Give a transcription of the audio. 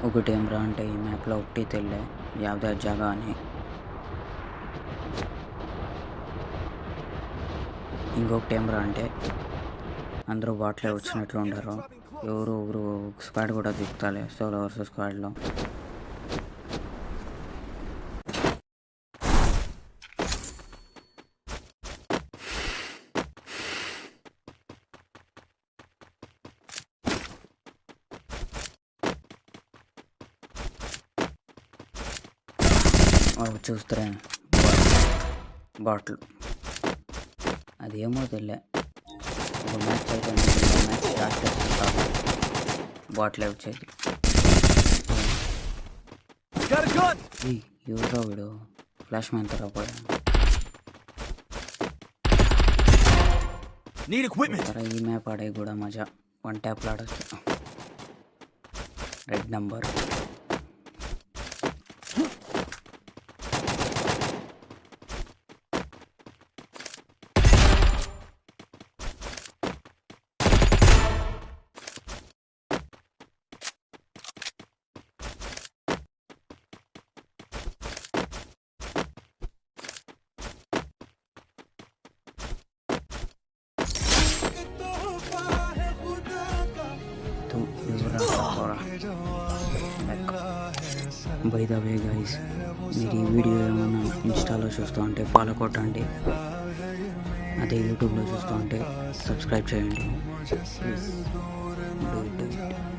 ఒకటేమ్రా అంటే ఈ మ్యాప్లో ఒకటి తెల్లే యావదా జాగా అని. ఇంకొకటేమ్రా అంటే అందరూ బాట్లే వచ్చినట్లు ఉండరు. ఎవరు స్క్వాడ్ కూడా దిగుతాలే సోలో వర్సెస్ స్క్వాడ్లో. చూస్తే బాటిల్ అది ఏమో తెలియ. ఒక మ్యాచ్ అయితే మ్యాచ్ స్టార్ట్ చేస్తాను. బాటిల్ వచ్చేది ఎవరో వీడు ఫ్లాష్ మ్యాన్ తర పోయా. ఈ మ్యాప్ ఆడే కూడా మజా. వన్ ట్యాప్లో ఆడచ్చు. Red number by the way guys, మీరు ఈ వీడియో ఏమన్నా ఇన్స్టాలో చూస్తూ ఉంటే ఫాలో కొట్టండి. అదే యూట్యూబ్లో చూస్తూ ఉంటే సబ్స్క్రైబ్ చేయండి. Please do it.